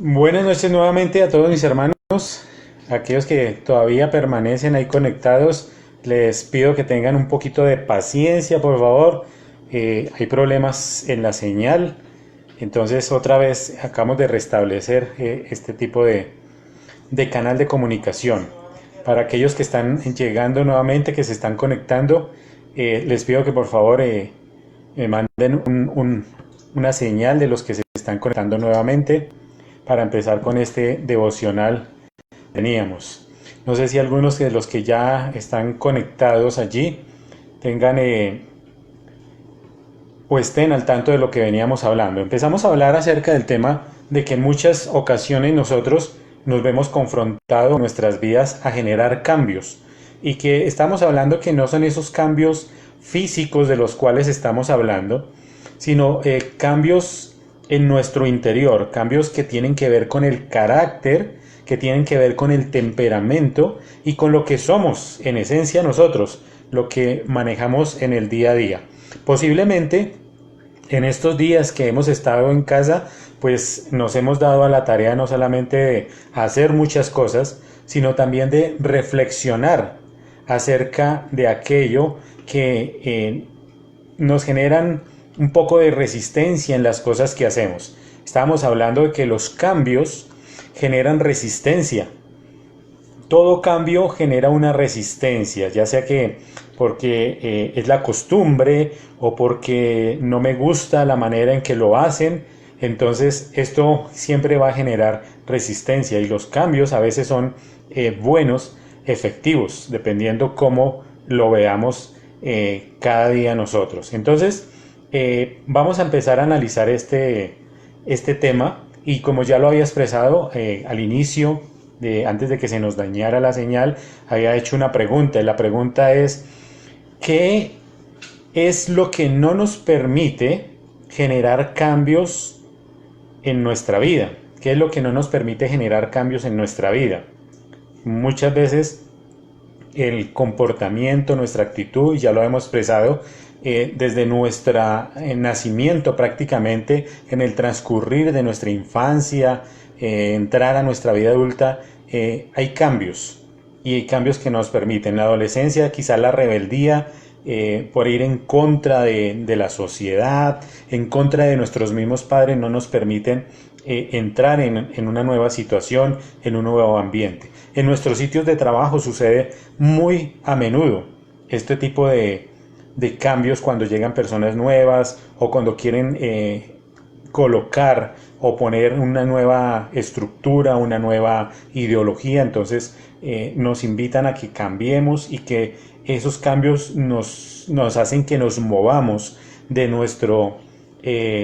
Buenas noches nuevamente a todos mis hermanos, aquellos que todavía permanecen ahí conectados, les pido que tengan un poquito de paciencia, por favor. Hay problemas en la señal, entonces otra vez acabamos de restablecer este tipo de canal de comunicación. Para aquellos que están llegando nuevamente, que se están conectando, les pido que por favor me manden una señal de los que se están conectando nuevamente para empezar con este devocional que teníamos. No sé si algunos de los que ya están conectados allí tengan o estén al tanto de lo que veníamos hablando. Empezamos a hablar acerca del tema de que en muchas ocasiones nosotros nos vemos confrontados en nuestras vidas a generar cambios y que estamos hablando que no son esos cambios físicos de los cuales estamos hablando, sino cambios en nuestro interior, cambios que tienen que ver con el carácter, que tienen que ver con el temperamento y con lo que somos en esencia nosotros, lo que manejamos en el día a día. Posiblemente en estos días que hemos estado en casa, pues nos hemos dado a la tarea no solamente de hacer muchas cosas, sino también de reflexionar acerca de aquello que nos generan un poco de resistencia en las cosas que hacemos. Estábamos hablando de que los cambios generan resistencia. Todo cambio genera una resistencia, ya sea que porque es la costumbre o porque no me gusta la manera en que lo hacen, entonces esto siempre va a generar resistencia y los cambios a veces son buenos, efectivos, dependiendo cómo lo veamos cada día nosotros. Entonces vamos a empezar a analizar este tema y como ya lo había expresado al inicio, antes de que se nos dañara la señal, había hecho una pregunta y la pregunta es, ¿qué es lo que no nos permite generar cambios en nuestra vida? ¿Qué es lo que no nos permite generar cambios en nuestra vida? Muchas veces el comportamiento, nuestra actitud, ya lo hemos expresado, desde nuestro nacimiento prácticamente, en el transcurrir de nuestra infancia, entrar a nuestra vida adulta, hay cambios y hay cambios que nos permiten. En la adolescencia quizá la rebeldía por ir en contra de la sociedad, en contra de nuestros mismos padres, no nos permiten entrar en una nueva situación, en un nuevo ambiente. En nuestros sitios de trabajo sucede muy a menudo este tipo de cambios cuando llegan personas nuevas o cuando quieren colocar o poner una nueva estructura, una nueva ideología, entonces nos invitan a que cambiemos y que esos cambios nos hacen que nos movamos de nuestro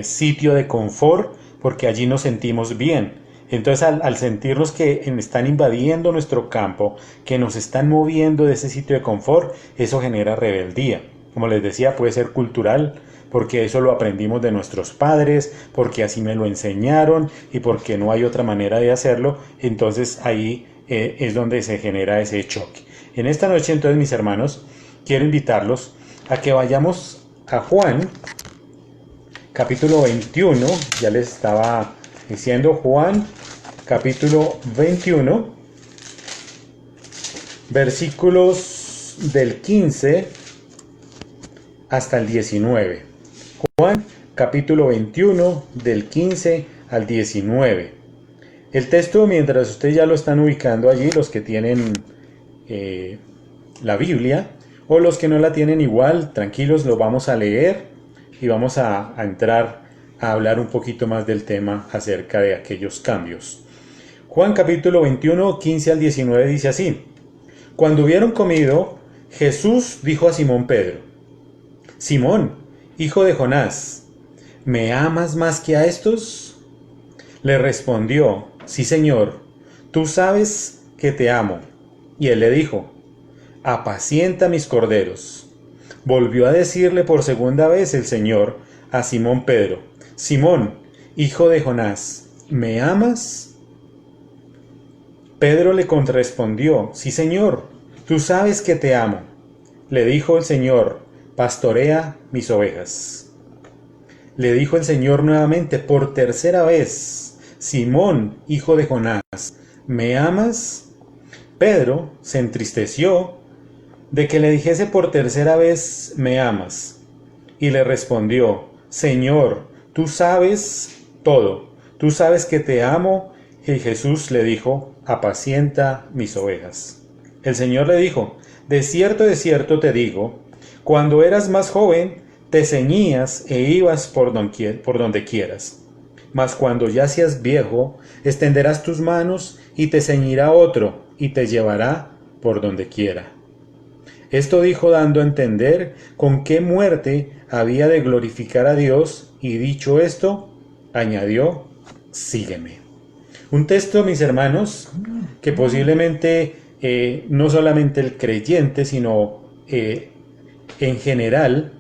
sitio de confort porque allí nos sentimos bien. Entonces al sentirnos que están invadiendo nuestro campo, que nos están moviendo de ese sitio de confort, eso genera rebeldía. Como les decía, puede ser cultural, porque eso lo aprendimos de nuestros padres, porque así me lo enseñaron y porque no hay otra manera de hacerlo, entonces ahí es donde se genera ese choque. En esta noche entonces mis hermanos, quiero invitarlos a que vayamos a Juan, capítulo 21, ya les estaba diciendo Juan, capítulo 21, versículos del 15 hasta el 19. Juan capítulo 21 del 15 al 19. El texto, mientras ustedes ya lo están ubicando allí, los que tienen la Biblia o los que no la tienen igual, tranquilos, lo vamos a leer y vamos a entrar a hablar un poquito más del tema acerca de aquellos cambios. Juan capítulo 21, 15 al 19 dice así: Cuando hubieron comido, Jesús dijo a Simón Pedro: Simón, hijo de Jonás, ¿me amas más que a estos? Le respondió: Sí, Señor, tú sabes que te amo. Y él le dijo: Apacienta mis corderos. Volvió a decirle por segunda vez el Señor a Simón Pedro: Simón, hijo de Jonás, ¿me amas? Pedro le contrarespondió: Sí, Señor, tú sabes que te amo. Le dijo el Señor: Pastorea mis ovejas. Le dijo el Señor nuevamente por tercera vez: Simón, hijo de Jonás, ¿me amas? Pedro se entristeció de que le dijese por tercera vez, ¿me amas? Y le respondió, Señor, tú sabes todo, tú sabes que te amo. Y Jesús le dijo, apacienta mis ovejas. El Señor le dijo, de cierto te digo, cuando eras más joven, te ceñías e ibas por donde quieras. Mas cuando ya seas viejo, extenderás tus manos y te ceñirá otro y te llevará por donde quiera. Esto dijo dando a entender con qué muerte había de glorificar a Dios, y dicho esto, añadió, sígueme. Un texto, mis hermanos, que posiblemente no solamente el creyente, sino en general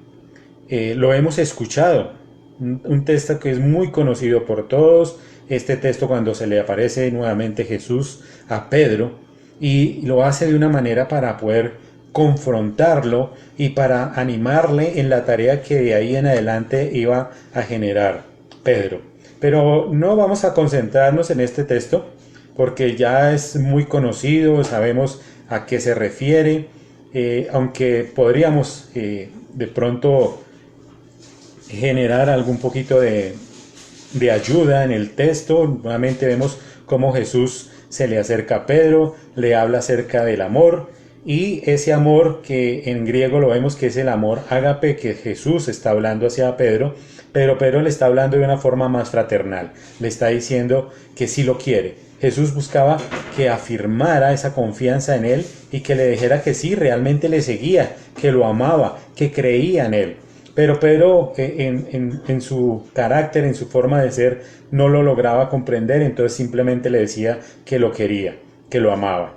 lo hemos escuchado. Un texto que es muy conocido por todos. Este texto cuando se le aparece nuevamente Jesús a Pedro, y lo hace de una manera para poder confrontarlo y para animarle en la tarea que de ahí en adelante iba a generar Pedro. Pero no vamos a concentrarnos en este texto porque ya es muy conocido, sabemos a qué se refiere, aunque podríamos de pronto generar algún poquito de ayuda en el texto. Nuevamente vemos cómo Jesús se le acerca a Pedro, le habla acerca del amor, y ese amor que en griego lo vemos que es el amor ágape que Jesús está hablando hacia Pedro, pero Pedro le está hablando de una forma más fraternal, le está diciendo que sí lo quiere. Jesús buscaba que afirmara esa confianza en él y que le dijera que sí, realmente le seguía, que lo amaba, que creía en él. Pero Pedro en su carácter, en su forma de ser, no lo lograba comprender, entonces simplemente le decía que lo quería, que lo amaba.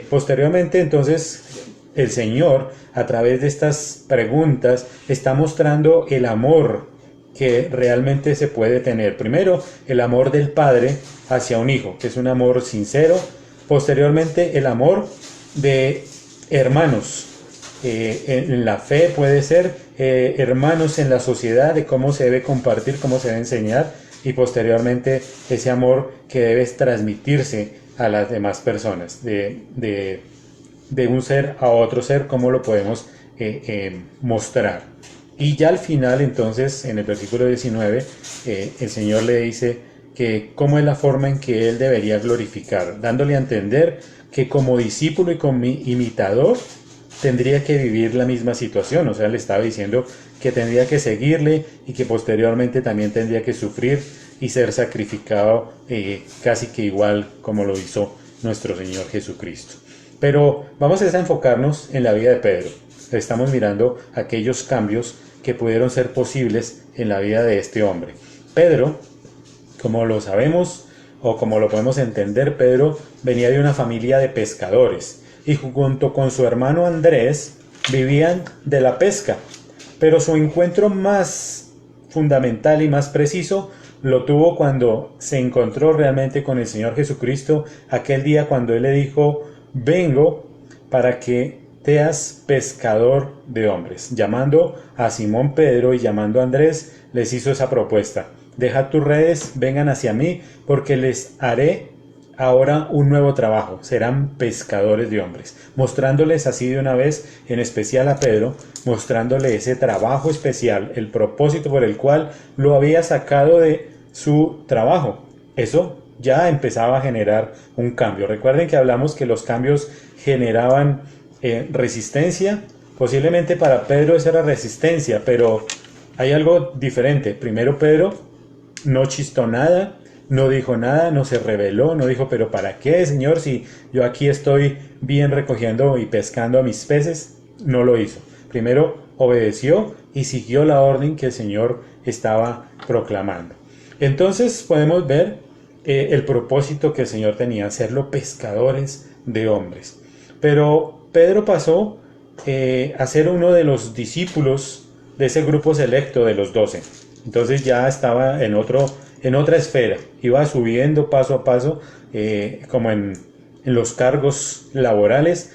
Posteriormente, entonces, el Señor, a través de estas preguntas, está mostrando el amor que realmente se puede tener. Primero, el amor del Padre hacia un hijo, que es un amor sincero. Posteriormente, el amor de hermanos. En la fe puede ser hermanos en la sociedad, de cómo se debe compartir, cómo se debe enseñar, y posteriormente ese amor que debe transmitirse a las demás personas, de un ser a otro ser, cómo lo podemos mostrar. Y ya al final, entonces, en el versículo 19, el Señor le dice que cómo es la forma en que Él debería glorificar, dándole a entender que como discípulo y como imitador, tendría que vivir la misma situación. O sea, le estaba diciendo que tendría que seguirle y que posteriormente también tendría que sufrir y ser sacrificado casi que igual como lo hizo nuestro Señor Jesucristo. Pero vamos a enfocarnos en la vida de Pedro. Estamos mirando aquellos cambios que pudieron ser posibles en la vida de este hombre. Pedro, como lo sabemos o como lo podemos entender, Pedro venía de una familia de pescadores y junto con su hermano Andrés vivían de la pesca, pero su encuentro más fundamental y más preciso lo tuvo cuando se encontró realmente con el Señor Jesucristo, aquel día cuando Él le dijo, vengo para que seas pescador de hombres. Llamando a Simón Pedro y llamando a Andrés, les hizo esa propuesta. Dejad tus redes, vengan hacia mí, porque les haré ahora un nuevo trabajo, serán pescadores de hombres, mostrándoles así de una vez, en especial a Pedro, mostrándole ese trabajo especial, el propósito por el cual lo había sacado de su trabajo. Eso ya empezaba a generar un cambio. Recuerden que hablamos que los cambios generaban resistencia. Posiblemente para Pedro esa era resistencia, pero hay algo diferente. Primero Pedro no chistó nada, no dijo nada, no se rebeló, no dijo, pero ¿para qué, Señor, si yo aquí estoy bien recogiendo y pescando a mis peces? No lo hizo. Primero obedeció y siguió la orden que el Señor estaba proclamando. Entonces podemos ver el propósito que el Señor tenía, hacerlo pescadores de hombres. Pero Pedro pasó a ser uno de los discípulos de ese grupo selecto de los 12. Entonces ya estaba en otra esfera, iba subiendo paso a paso, como en los cargos laborales.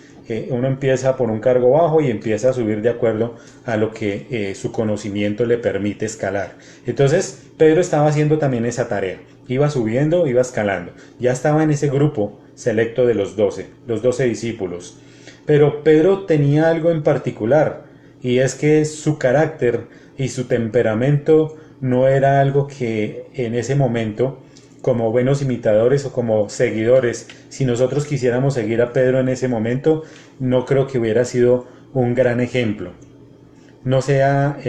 Uno empieza por un cargo bajo y empieza a subir de acuerdo a lo que su conocimiento le permite escalar. Entonces Pedro estaba haciendo también esa tarea iba subiendo, iba escalando. Ya estaba en ese grupo selecto de los 12 discípulos. Pero Pedro tenía algo en particular, y es que su carácter y su temperamento no era algo que en ese momento, como buenos imitadores o como seguidores, si nosotros quisiéramos seguir a Pedro en ese momento, no creo que hubiera sido un gran ejemplo. No sea,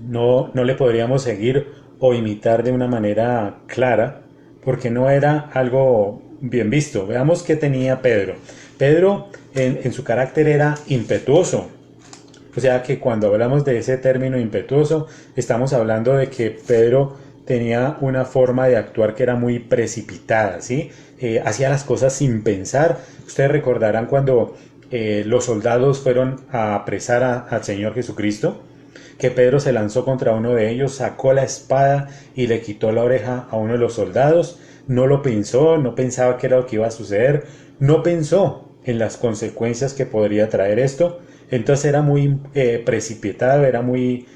no le podríamos seguir o imitar de una manera clara, porque no era algo bien visto. Veamos qué tenía Pedro. Pedro en su carácter era impetuoso. O sea que cuando hablamos de ese término impetuoso, estamos hablando de que Pedro tenía una forma de actuar que era muy precipitada, ¿sí? Hacía las cosas sin pensar. Ustedes recordarán cuando los soldados fueron a apresar al Señor Jesucristo, que Pedro se lanzó contra uno de ellos, sacó la espada y le quitó la oreja a uno de los soldados. No lo pensó, no pensaba qué era lo que iba a suceder, no pensó en las consecuencias que podría traer esto. Entonces era muy precipitado, era muy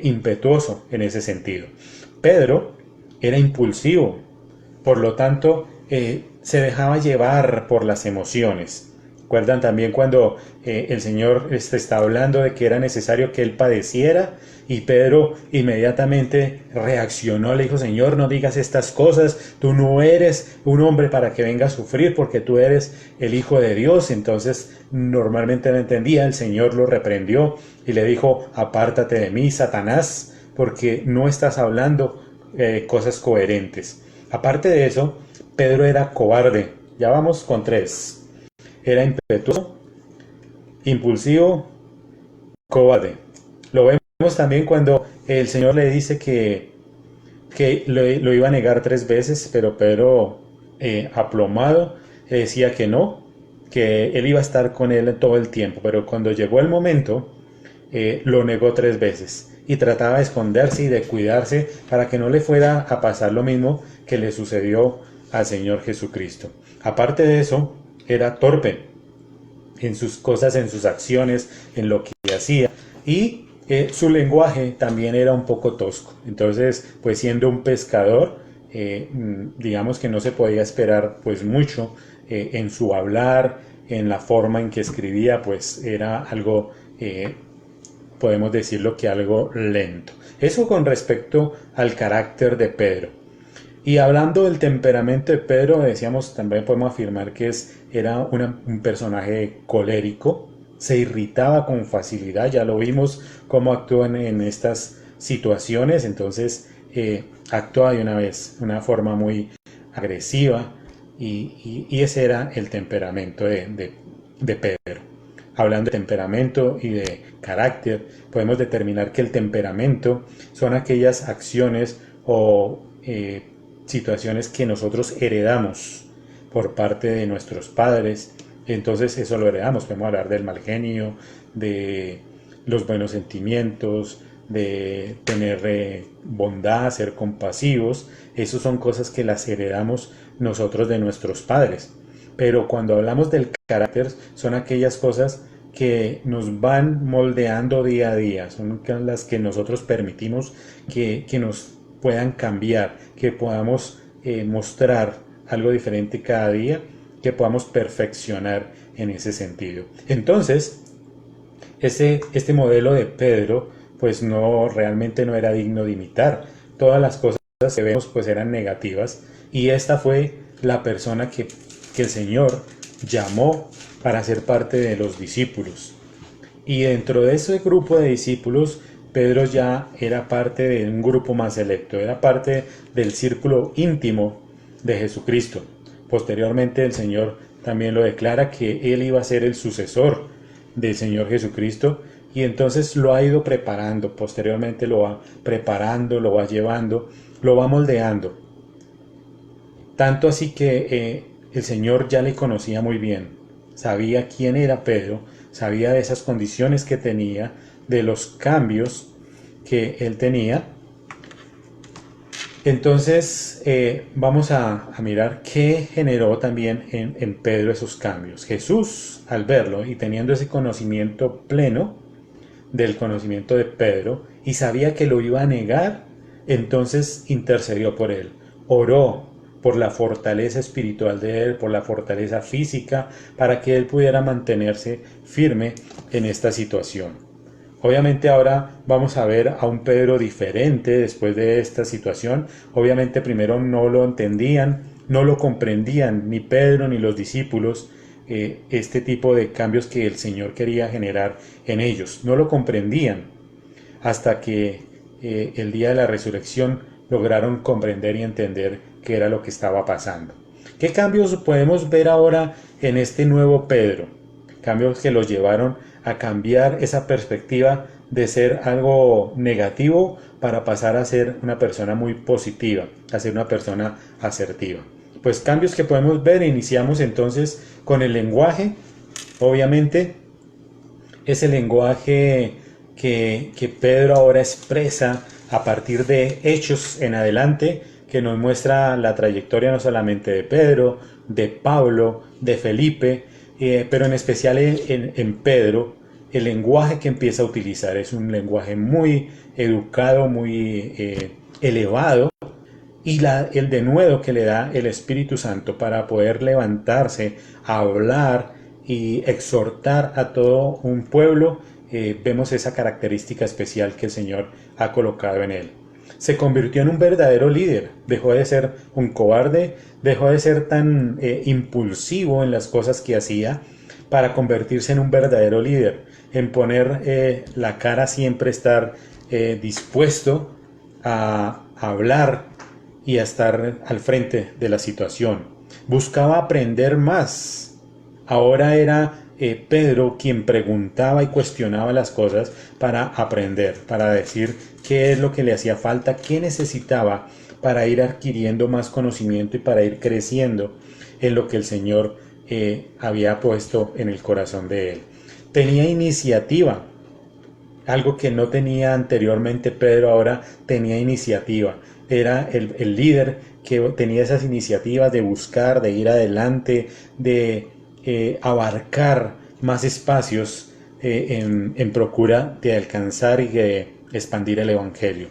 impetuoso en ese sentido. Pedro era impulsivo, por lo tanto se dejaba llevar por las emociones. Recuerdan también cuando el Señor está hablando de que era necesario que Él padeciera y Pedro inmediatamente reaccionó, le dijo: Señor, no digas estas cosas, tú no eres un hombre para que venga a sufrir porque tú eres el Hijo de Dios. Entonces normalmente no entendía, el Señor lo reprendió y le dijo: apártate de mí, Satanás, porque no estás hablando cosas coherentes. Aparte de eso, Pedro era cobarde. Ya vamos con tres. Era impetuoso, impulsivo, cobarde. Lo vemos también cuando el Señor le dice que lo iba a negar 3 veces, pero Pedro, aplomado, le decía que no, que él iba a estar con él todo el tiempo. Pero cuando llegó el momento, lo negó 3 veces y trataba de esconderse y de cuidarse para que no le fuera a pasar lo mismo que le sucedió al Señor Jesucristo. Aparte de eso, era torpe en sus cosas, en sus acciones, en lo que hacía, y su lenguaje también era un poco tosco. Entonces, pues siendo un pescador, digamos que no se podía esperar pues mucho en su hablar, en la forma en que escribía, pues era algo, podemos decirlo que algo lento. Eso con respecto al carácter de Pedro. Y hablando del temperamento de Pedro, decíamos, también podemos afirmar que era un personaje colérico, se irritaba con facilidad, ya lo vimos cómo actuó en estas situaciones. Entonces actuaba de una vez, una forma muy agresiva, y ese era el temperamento de Pedro. Hablando de temperamento y de carácter, podemos determinar que el temperamento son aquellas acciones o situaciones que nosotros heredamos por parte de nuestros padres. Entonces eso lo heredamos. Podemos hablar del mal genio, de los buenos sentimientos, de tener bondad, ser compasivos. Esas son cosas que las heredamos nosotros de nuestros padres. Pero cuando hablamos del carácter, son aquellas cosas que nos van moldeando día a día, son las que nosotros permitimos que nos puedan cambiar, que podamos mostrar algo diferente cada día, que podamos perfeccionar en ese sentido. Entonces, este modelo de Pedro, pues no, realmente no era digno de imitar. Todas las cosas que vemos pues eran negativas, y esta fue la persona que el Señor llamó para ser parte de los discípulos. Y dentro de ese grupo de discípulos, Pedro ya era parte de un grupo más selecto, era parte del círculo íntimo de Jesucristo. Posteriormente el Señor también lo declara que él iba a ser el sucesor del Señor Jesucristo, y entonces lo ha ido preparando, posteriormente lo va preparando, lo va llevando, lo va moldeando. Tanto así que el Señor ya le conocía muy bien, sabía quién era Pedro, sabía de esas condiciones que tenía, de los cambios que él tenía. Entonces vamos a mirar qué generó también en Pedro esos cambios. Jesús, al verlo y teniendo ese conocimiento pleno del conocimiento de Pedro, y sabía que lo iba a negar, entonces intercedió por él. oró por la fortaleza espiritual de él, por la fortaleza física, para que él pudiera mantenerse firme en esta situación. Obviamente ahora vamos a ver a un Pedro diferente después de esta situación. Obviamente primero no lo entendían, no lo comprendían ni Pedro ni los discípulos, este tipo de cambios que el Señor quería generar en ellos. No lo comprendían hasta que el día de la resurrección lograron comprender y entender qué era lo que estaba pasando. ¿Qué cambios podemos ver ahora en este nuevo Pedro? Cambios que los llevaron a cambiar esa perspectiva de ser algo negativo para pasar a ser una persona muy positiva, a ser una persona asertiva. Pues cambios que podemos ver, iniciamos entonces con el lenguaje. Obviamente ese lenguaje que Pedro ahora expresa a partir de hechos en adelante, que nos muestra la trayectoria no solamente de Pedro, de Pablo, de Felipe, pero en especial en Pedro. El lenguaje que empieza a utilizar es un lenguaje muy educado, muy elevado, y el denuedo que le da el Espíritu Santo para poder levantarse a hablar y exhortar a todo un pueblo. Vemos esa característica especial que el Señor ha colocado en él. Se convirtió en un verdadero líder, dejó de ser un cobarde, dejó de ser tan impulsivo en las cosas que hacía, para convertirse en un verdadero líder, en poner la cara, siempre estar dispuesto a hablar y a estar al frente de la situación. Buscaba aprender más. Ahora era Pedro quien preguntaba y cuestionaba las cosas para aprender, para decir qué es lo que le hacía falta, qué necesitaba para ir adquiriendo más conocimiento y para ir creciendo en lo que el Señor había puesto en el corazón de él. Tenía iniciativa, algo que no tenía anteriormente Pedro, ahora tenía iniciativa. Era el líder que tenía esas iniciativas de buscar, de ir adelante, de abarcar más espacios en procura de alcanzar y de expandir el Evangelio.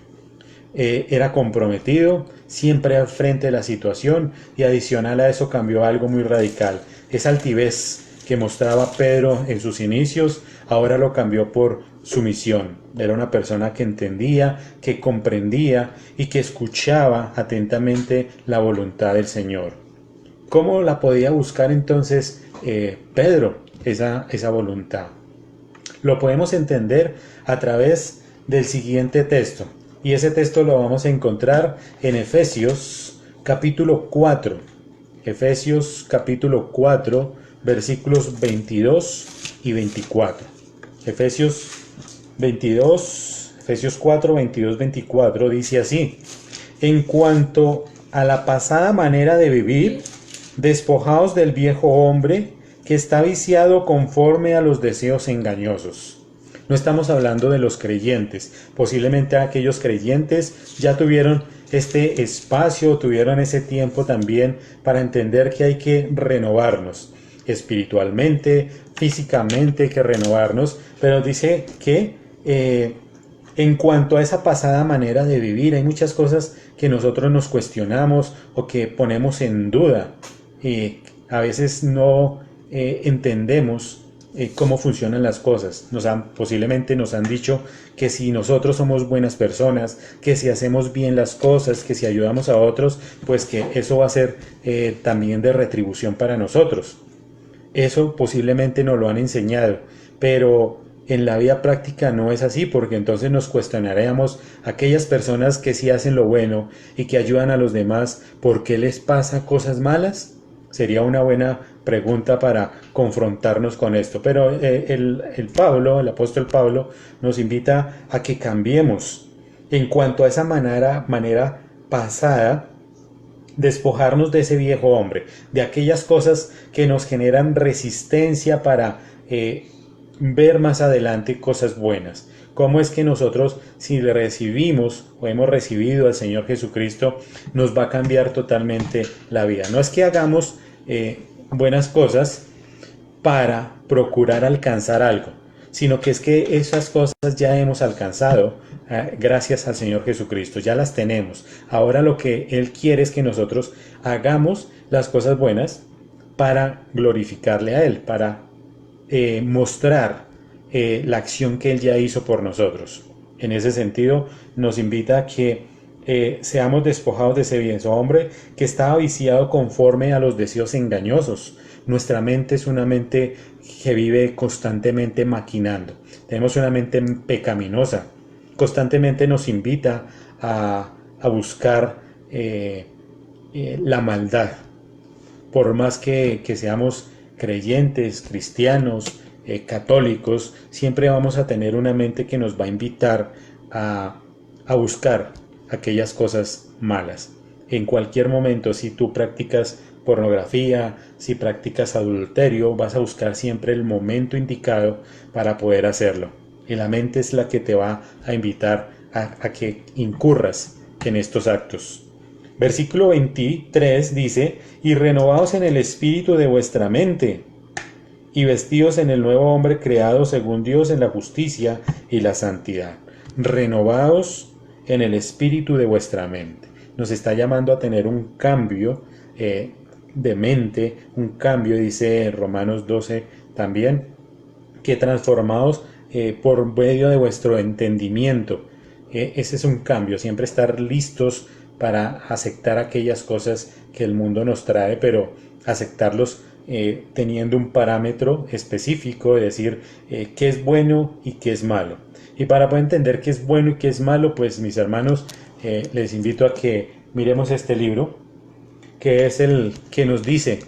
Era comprometido, siempre al frente de la situación, y adicional a eso cambió algo muy radical. Esa altivez que mostraba Pedro en sus inicios, ahora lo cambió por sumisión. Era una persona que entendía, que comprendía y que escuchaba atentamente la voluntad del Señor. ¿Cómo la podía buscar entonces Pedro, esa voluntad? Lo podemos entender a través del siguiente texto. Y ese texto lo vamos a encontrar en Efesios capítulo 4. Efesios capítulo 4, versículos 22 y 24. Efesios 4, 22, 24 dice así: en cuanto a la pasada manera de vivir, despojaos del viejo hombre que está viciado conforme a los deseos engañosos. No estamos hablando de los creyentes. Posiblemente aquellos creyentes ya tuvieron este espacio, tuvieron ese tiempo también para entender que hay que renovarnos espiritualmente, físicamente, hay que renovarnos. Pero dice que en cuanto a esa pasada manera de vivir, hay muchas cosas que nosotros nos cuestionamos o que ponemos en duda. Y a veces no entendemos cómo funcionan las cosas. Posiblemente nos han dicho que si nosotros somos buenas personas, que si hacemos bien las cosas, que si ayudamos a otros, pues que eso va a ser también de retribución para nosotros. Eso posiblemente nos lo han enseñado, pero en la vida práctica no es así, porque entonces nos cuestionaríamos aquellas personas que sí hacen lo bueno y que ayudan a los demás, ¿por qué les pasa cosas malas? Sería una buena pregunta para confrontarnos con esto. Pero el apóstol Pablo nos invita a que cambiemos en cuanto a esa manera pasada, despojarnos de ese viejo hombre, de aquellas cosas que nos generan resistencia para ver más adelante cosas buenas. ¿Cómo es que nosotros, si le recibimos o hemos recibido al Señor Jesucristo, nos va a cambiar totalmente la vida? No es que hagamos buenas cosas para procurar alcanzar algo, sino que es que esas cosas ya hemos alcanzado gracias al Señor Jesucristo, ya las tenemos. Ahora lo que Él quiere es que nosotros hagamos las cosas buenas para glorificarle a Él, para mostrar la acción que Él ya hizo por nosotros. En ese sentido, nos invita a que seamos despojados de ese viejo hombre que estaba viciado conforme a los deseos engañosos. Nuestra mente es una mente que vive constantemente maquinando. Tenemos una mente pecaminosa. Constantemente nos invita a buscar la maldad. Por más que seamos creyentes, cristianos, católicos, siempre vamos a tener una mente que nos va a invitar a buscar aquellas cosas malas. En cualquier momento, si tú practicas pornografía, si practicas adulterio, vas a buscar siempre el momento indicado para poder hacerlo. Y la mente es la que te va a invitar a que incurras en estos actos. Versículo 23 dice, y renovaos en el espíritu de vuestra mente, y vestidos en el nuevo hombre creado según Dios en la justicia y la santidad. Renovaos en el espíritu de vuestra mente. Nos está llamando a tener un cambio de mente, un cambio, dice Romanos 12 también, que transformaos por medio de vuestro entendimiento. Ese es un cambio, siempre estar listos para aceptar aquellas cosas que el mundo nos trae, pero aceptarlos teniendo un parámetro específico, de decir qué es bueno y qué es malo. Y para poder entender qué es bueno y qué es malo, pues mis hermanos, les invito a que miremos este libro, que es el que nos dice,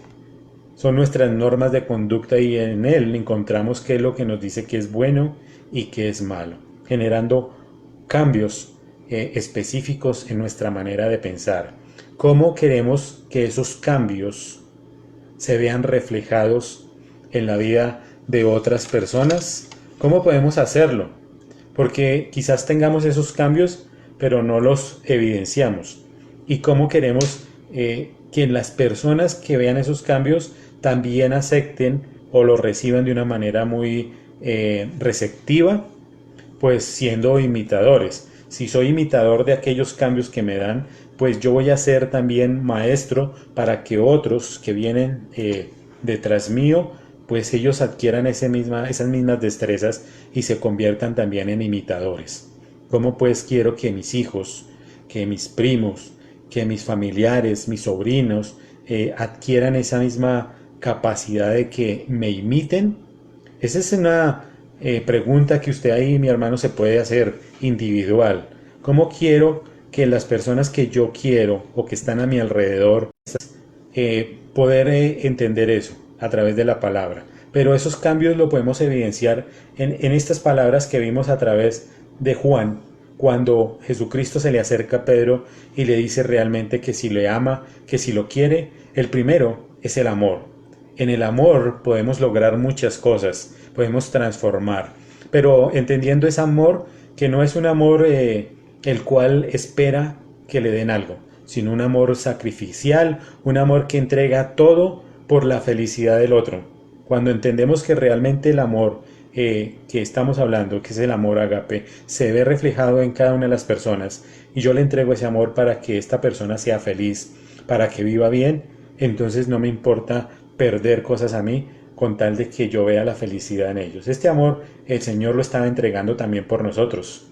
son nuestras normas de conducta, y en él encontramos qué es lo que nos dice que es bueno y qué es malo, generando cambios específicos en nuestra manera de pensar. ¿Cómo queremos que esos cambios se vean reflejados en la vida de otras personas? ¿Cómo podemos hacerlo? Porque quizás tengamos esos cambios, pero no los evidenciamos. ¿Y cómo queremos que las personas que vean esos cambios también acepten o los reciban de una manera muy receptiva? Pues siendo imitadores. Si soy imitador de aquellos cambios que me dan, pues yo voy a ser también maestro para que otros que vienen detrás mío, pues ellos adquieran esas mismas destrezas y se conviertan también en imitadores. ¿Cómo pues quiero que mis hijos, que mis primos, que mis familiares, mis sobrinos adquieran esa misma capacidad de que me imiten? Esa es una pregunta que usted ahí, mi hermano, se puede hacer individual. ¿Cómo quiero que las personas que yo quiero o que están a mi alrededor poder entender eso a través de la palabra? Pero esos cambios lo podemos evidenciar en estas palabras que vimos a través de Juan, cuando Jesucristo se le acerca a Pedro y le dice realmente que si le ama, que si lo quiere. El primero es el amor. En el amor podemos lograr muchas cosas, podemos transformar, pero entendiendo ese amor que no es un amor el cual espera que le den algo, sino un amor sacrificial, un amor que entrega todo por la felicidad del otro. Cuando entendemos que realmente el amor que estamos hablando, que es el amor ágape, se ve reflejado en cada una de las personas, y yo le entrego ese amor para que esta persona sea feliz, para que viva bien, entonces no me importa perder cosas a mí con tal de que yo vea la felicidad en ellos. Este amor el Señor lo estaba entregando también por nosotros.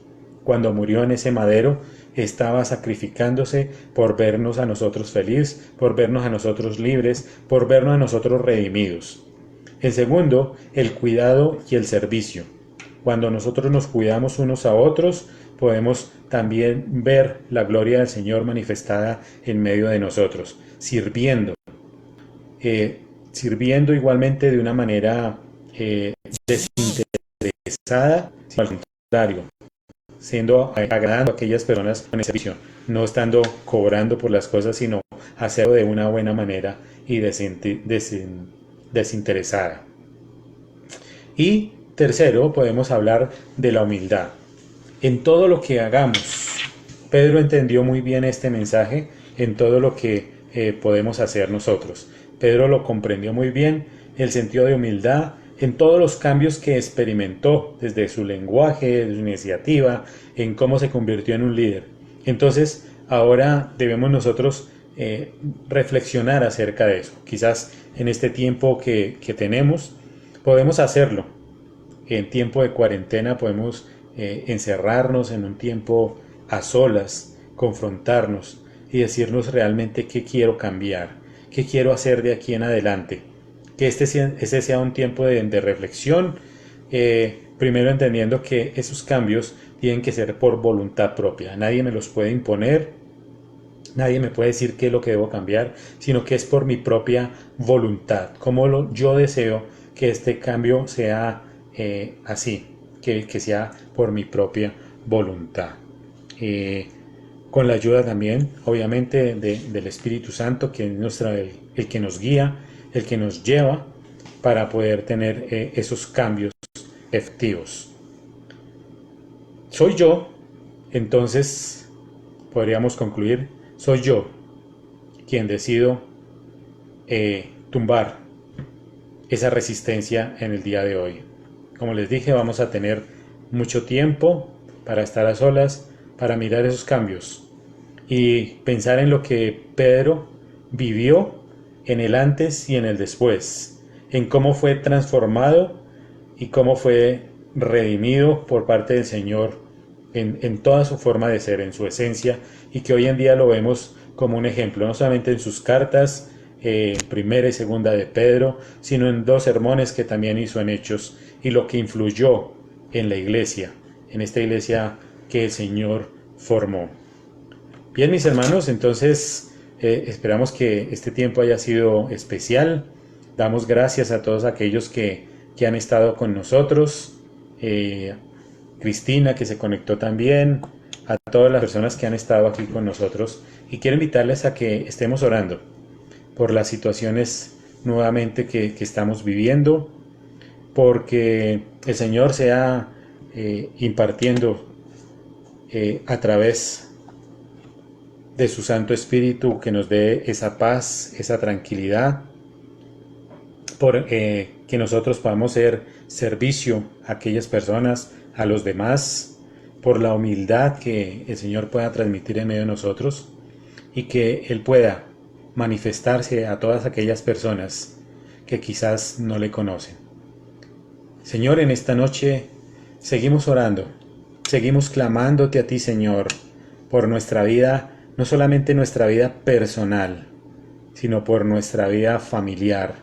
Cuando murió en ese madero, estaba sacrificándose por vernos a nosotros felices, por vernos a nosotros libres, por vernos a nosotros redimidos. En segundo, el cuidado y el servicio. Cuando nosotros nos cuidamos unos a otros, podemos también ver la gloria del Señor manifestada en medio de nosotros, sirviendo. Sirviendo igualmente de una manera desinteresada, sino al contrario, agradando a aquellas personas con ese servicio, no estando cobrando por las cosas, sino hacerlo de una buena manera y desinteresada. Y tercero, podemos hablar de la humildad. En todo lo que hagamos, Pedro entendió muy bien este mensaje, en todo lo que podemos hacer nosotros. Pedro lo comprendió muy bien, el sentido de humildad en todos los cambios que experimentó, desde su lenguaje, de su iniciativa, en cómo se convirtió en un líder. Entonces, ahora debemos nosotros reflexionar acerca de eso. Quizás en este tiempo que tenemos, podemos hacerlo. En tiempo de cuarentena podemos encerrarnos en un tiempo a solas, confrontarnos y decirnos realmente qué quiero cambiar, qué quiero hacer de aquí en adelante. Que ese sea un tiempo de reflexión, primero entendiendo que esos cambios tienen que ser por voluntad propia. Nadie me los puede imponer, nadie me puede decir qué es lo que debo cambiar, sino que es por mi propia voluntad. Como yo deseo que este cambio sea así, que sea por mi propia voluntad. Con la ayuda también, obviamente, del Espíritu Santo, que es el que nos guía, el que nos lleva para poder tener esos cambios efectivos. Soy yo, entonces podríamos concluir, soy yo quien decido tumbar esa resistencia en el día de hoy. Como les dije, vamos a tener mucho tiempo para estar a solas, para mirar esos cambios y pensar en lo que Pedro vivió en el antes y en el después, en cómo fue transformado y cómo fue redimido por parte del Señor en toda su forma de ser, en su esencia, y que hoy en día lo vemos como un ejemplo, no solamente en sus cartas, primera y segunda de Pedro, sino en 2 sermones que también hizo en Hechos, y lo que influyó en la iglesia, en esta iglesia que el Señor formó. Bien, mis hermanos, entonces esperamos que este tiempo haya sido especial. Damos gracias a todos aquellos que han estado con nosotros. Cristina, que se conectó también, a todas las personas que han estado aquí con nosotros. Y quiero invitarles a que estemos orando por las situaciones nuevamente que estamos viviendo, porque el Señor sea impartiendo a través de su Santo Espíritu, que nos dé esa paz, esa tranquilidad, por que nosotros podamos ser servicio a aquellas personas, a los demás, por la humildad que el Señor pueda transmitir en medio de nosotros, y que Él pueda manifestarse a todas aquellas personas que quizás no le conocen. Señor, en esta noche seguimos orando, seguimos clamándote a ti, Señor, por nuestra vida, no solamente nuestra vida personal, sino por nuestra vida familiar.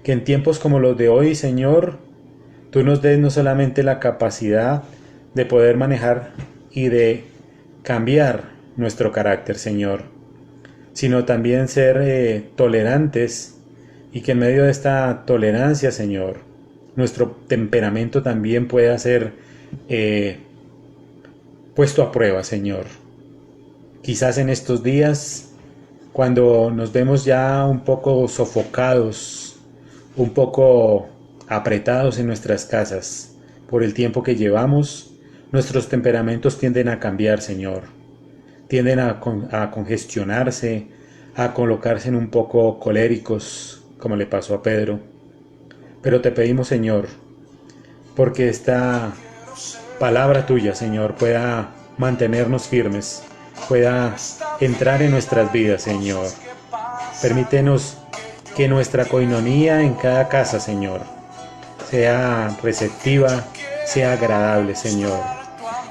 Que en tiempos como los de hoy, Señor, tú nos des no solamente la capacidad de poder manejar y de cambiar nuestro carácter, Señor, sino también ser tolerantes, y que en medio de esta tolerancia, Señor, nuestro temperamento también pueda ser puesto a prueba, Señor. Quizás en estos días, cuando nos vemos ya un poco sofocados, un poco apretados en nuestras casas por el tiempo que llevamos, nuestros temperamentos tienden a cambiar, Señor. Tienden a congestionarse, a colocarse en un poco coléricos, como le pasó a Pedro. Pero te pedimos, Señor, porque esta palabra tuya, Señor, pueda mantenernos firmes, pueda entrar en nuestras vidas, Señor. Permítenos que nuestra coinonía en cada casa, Señor, sea receptiva, sea agradable, Señor.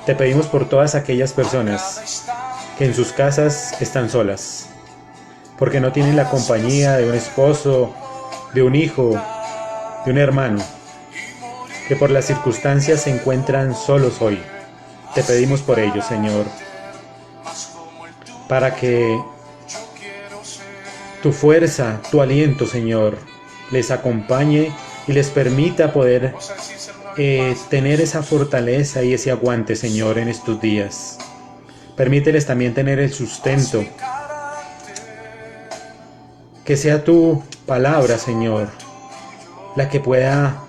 Te pedimos por todas aquellas personas que en sus casas están solas, porque no tienen la compañía de un esposo, de un hijo, de un hermano, que por las circunstancias se encuentran solos hoy. Te pedimos por ellos, Señor, para que tu fuerza, tu aliento, Señor, les acompañe y les permita poder tener esa fortaleza y ese aguante, Señor, en estos días. Permíteles también tener el sustento. Que sea tu palabra, Señor, la que pueda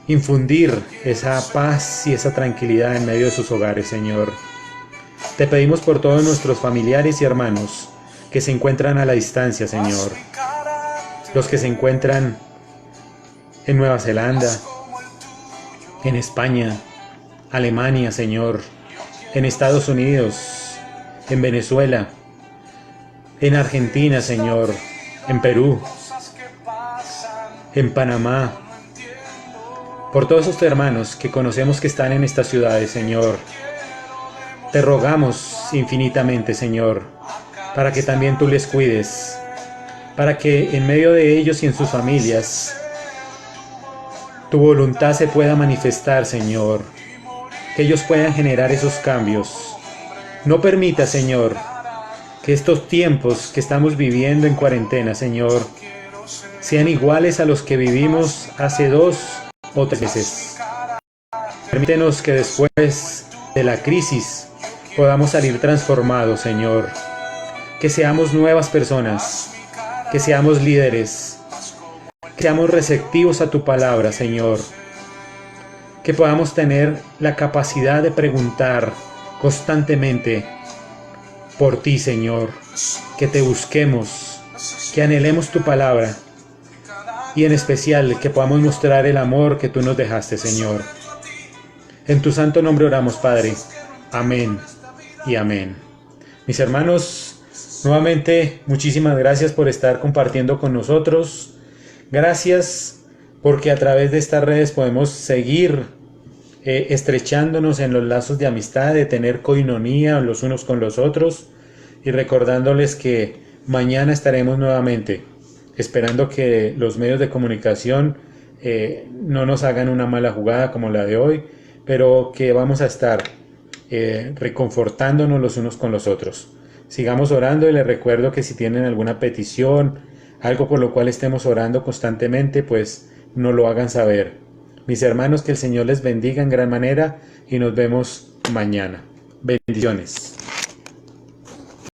infundir esa paz y esa tranquilidad en medio de sus hogares, Señor. Te pedimos por todos nuestros familiares y hermanos que se encuentran a la distancia, Señor. Los que se encuentran en Nueva Zelanda, en España, Alemania, Señor, en Estados Unidos, en Venezuela, en Argentina, Señor, en Perú, en Panamá, por todos esos hermanos que conocemos que están en estas ciudades, Señor. Te rogamos infinitamente, Señor, para que también tú les cuides, para que en medio de ellos y en sus familias tu voluntad se pueda manifestar, Señor, que ellos puedan generar esos cambios. No permita, Señor, que estos tiempos que estamos viviendo en cuarentena, Señor, sean iguales a los que vivimos hace 2 o 3 meses. Permítenos que después de la crisis podamos salir transformados, Señor. Que seamos nuevas personas, que seamos líderes, que seamos receptivos a tu palabra, Señor. Que podamos tener la capacidad de preguntar constantemente por ti, Señor. Que te busquemos, que anhelemos tu palabra y en especial que podamos mostrar el amor que tú nos dejaste, Señor. En tu santo nombre oramos, Padre. Amén y amén. Mis hermanos, nuevamente muchísimas gracias por estar compartiendo con nosotros. Gracias porque a través de estas redes podemos seguir estrechándonos en los lazos de amistad, de tener coinonía los unos con los otros y recordándoles que mañana estaremos nuevamente, esperando que los medios de comunicación no nos hagan una mala jugada como la de hoy, pero que vamos a estar reconfortándonos los unos con los otros. Sigamos orando y les recuerdo que si tienen alguna petición, algo por lo cual estemos orando constantemente, pues nos lo hagan saber. Mis hermanos, que el Señor les bendiga en gran manera y nos vemos mañana. Bendiciones.